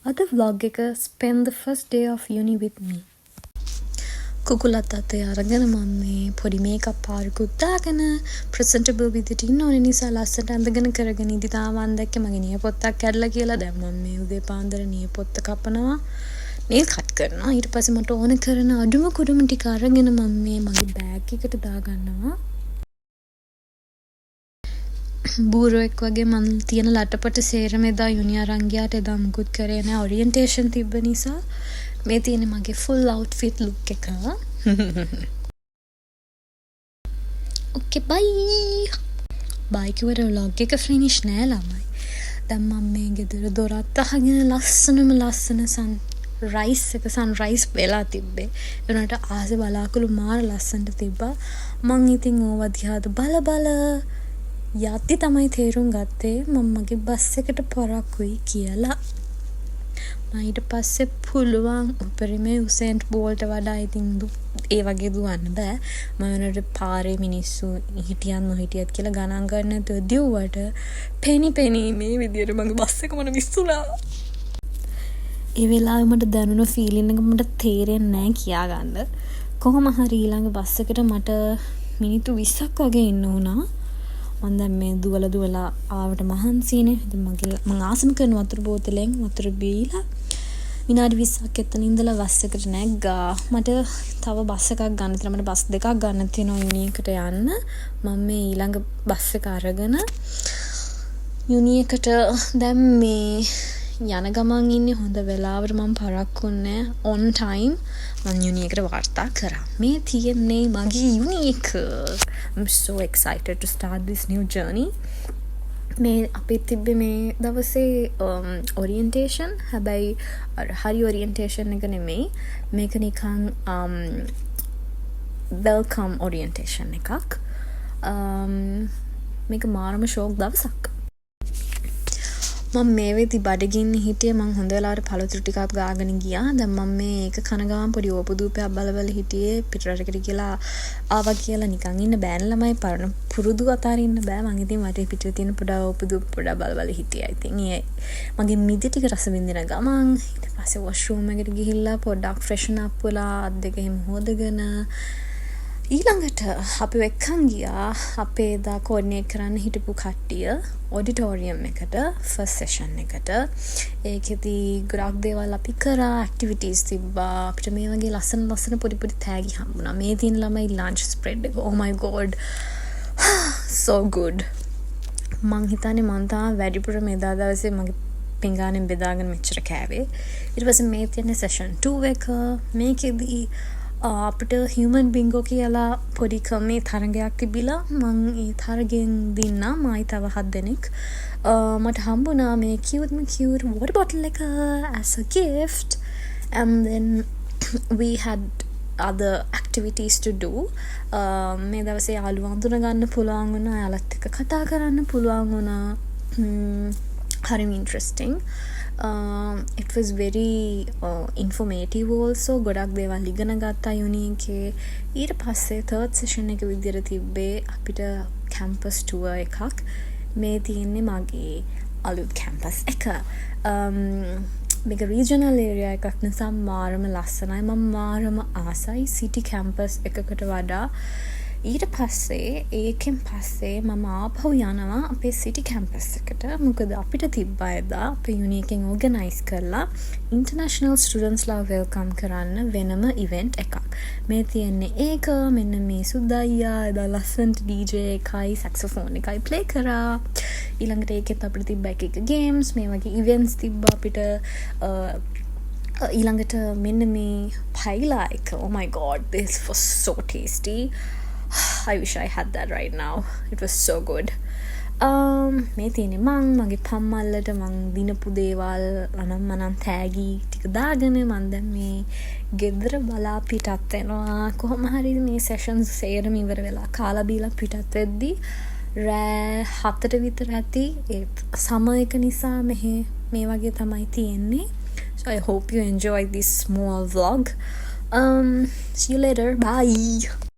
අද vlog එක spend the first day of uni with me. කුකුලත් අතේ අරගෙන මම මේ පොඩි මේකප් පාරකුත් දාගෙන presentable විදිහට ඉන්න ඕනේ නිසා ලස්සනට අඳගෙන කරගෙන ඉඳි තාමන් දැක්කේ මගේ නියපොත්තක් කැඩලා කියලා. දැන් මම මේ උදේ පාන්දර නියපොත්ත කපනවා. nail cut කරනවා. ඊට පස්සේ මට ඕන කරන අඩුම කුඩුම ටික අරගෙන මම මේ මගේ බෑග් එකට දාගන්නවා. බූරුවෙක් වගේ මන් තියෙන ලටපට සේරම එදා යුනි අරන් ගියාට එදා මුකුත් කරේ නැහැ. ඔරියන්ටේෂන් තිබ්බ නිසා මේ තියෙන මගේ full outfit look එක. okay bye. bye කිව්වට vlog එක finish නෑ ළමයි. දැන් මම මේ ගෙදර දොරත් අහගෙන ලස්සන sunrise වෙලා තිබ්බේ. ඒනට ආසේ බලාකුළු මාර ලස්සනට තිබ්බා. මං ඉතින් ඕවා දිහාට බල යද්දි තමයි තේරුම් ගත්තේ මම මගේ බස් එකට පරක්කුයි කියලා. මම ඊට පස්සේ පුළුවන් උපරිමේ උසේන්ට් බෝල්ට වඩා ඉතින් ඒ වගේ දුවන්න බෑ. මම වෙනට පාරේ මිනිස්සු හිටියන් නොහිටියත් කියලා ගණන් ගන්න නැතුව දිව්වට පෙනි මේ විදියට මගේ බස් එක මට විස්සුණා. ඒ වෙලාවේ මට දැනුණ ෆීලින් එක මට තේරෙන්නේ නැහැ කියාගන්න. කොහොම හරි ඊළඟ බස් එකට මට මිනිත්තු 20ක් වගේ ඉන්න වුණා. මම දැන් මේ දුවලා ආවට මහන්සියනේ. ඉතින් මම ආසම කරන වතුර බෝතලෙන් වතුර බීලා විනාඩි 20ක් එතන ඉඳලා බස් එකට නැග්ගා. මට තව බස් එකක් ගන්න තියෙනවා. මට බස් දෙකක් ගන්න තියෙනවා යුනි එකට යන්න. මම මේ ඊළඟ බස් එක අරගෙන යුනි එකට දැන් මේ යන ගමන් ඉන්නේ. හොඳ වෙලාවට මම පරක්කුන්නේ on time. මම යුනි එකට වාර්තා කරා. මේ තියෙන්නේ මගේ යුනි එක. I'm so excited to start this new journey. මේ අපේ තිබ්බේ මේ දවසේ orientation. හැබැයි හරි orientation එක නෙමෙයි. මේක නිකන් welcome orientation එකක්. මේක මාරම ෂෝක් දවසක්. මම මේ වෙදි බඩගින්න හිටියේ. මං හොඳ වෙලාවට පළතුරු ටිකක් ගාගෙන ගියා. දැන් මම මේක කන ගමන් පොඩි ඕපදූපයක් බල හිටියේ. පිටරටකට කියලා ආවා කියලා නිකන් ඉන්න බෑන ළමයි. පරණ පුරුදු අතාරින්න බෑ. මං ඉතින් වටේ පිටේ තියෙන පොඩා ඕපදූප පොඩා බල හිටියා. ඉතින් ඒ මගේ මිදි ටික රස විඳින ගමන් ඊට පස්සේ වොෂ්රූම් එකට ගිහිල්ලා පොඩ්ඩක් ෆ්‍රෙෂන් අප් වෙලා අත් දෙක එහෙම හොදගෙන ඊළඟට අපි එක්කන් ගියා අපේ දා කෝඩිනේට් කරන්න හිටපු කට්ටිය ඔඩිටෝරියම් එකට ෆස්ට් සෙෂන් එකට. ඒකෙදි ගොඩක් දේවල් අපි කරා. ඇක්ටිවිටීස් තිබ්බා. අපිට මේ වගේ ලස්සන පොඩි තෑගි හම්බුණා. මේ තියෙන ළමයි ලන්ච් ස්ප්‍රෙඩ් එක. oh my god so good. මං හිතන්නේ මං තාම වැඩිපුර මෙදා දවසේ මගේ පිඟානෙන් බෙදාගෙන මෙච්චර කෑවේ. ඊට පස්සේ මේ තියෙන සෙෂන් 2 එක. මේකෙදි අපිට human bingo කියලා පොඩි කමේ තරගයක් තිබිලා මං ඒ තරගෙන් දින්නා. මයි තව 7 දෙනෙක්. මට හම්බුණා මේ cute water bottle එක as a gift, and then we had other activities to do. මේ දවසේ යාළුවෝ අඳුන ගන්න පුළුවන් වුණා. යාළුවත් එක්ක කතා කරන්න පුළුවන් වුණා. හරිම interesting. It was very informative also. ගොඩක් දේවල් ඉගෙන ගත්තා යුනි එකේ. ඊට පස්සේ third session එක විදිහට තිබ්බේ අපිට campus tour එකක්. මේ තියෙන්නේ මගේ අලුත් campus එක. මේක regional area එකක් නිසා මාරම ලස්සනයි. මම මාරම ආසයි city campus එකකට වඩා. ඊට පස්සේ ඒකෙන් පස්සේ මම ආපහු යනවා අපේ සිටි කැම්පස් එකට. මොකද අපිට තිබ්බා එදා අපේ යුනි එකෙන් ඕගනයිස් කරලා ඉන්ටර්නැෂනල් ස්ටුඩන්ට්ස්ලා වෙල්කම් කරන්න වෙනම ඉවෙන්ට් එකක්. මේ තියෙන්නේ ඒක. මෙන්න මේ සුද්දයියා එදා ලස්සනට DJ එකයි සැක්සොෆෝන් එකයි ප්ලේ කරා. ඊළඟට ඒකෙත් අපිට තිබ්බ එක ගේම්ස් මේ වගේ ඉවෙන්ට්ස් තිබ්බා අපිට. ඊළඟට මෙන්න මේ පයිලා එක. oh my god, this was so tasty. I wish I had that right now. It was so good. මේ තියෙන්නේ මගේ පම්මල්ලට මං දිනපු දේවල් අනම්මනම් තෑගි ටික දාගෙන මං දැන් මේ ගෙදර බලා පිටත් වෙනවා. කොහොම හරි මේ සෙෂන්ස් සේරම ඉවර වෙලා කාලා බීලා පිටත් වෙද්දි රෑ 7ට විතර ඇති. ඒත් සමර් එක නිසා මේ වගේ තමයි තියෙන්නේ. So I hope you enjoy this small vlog. See you later. Bye.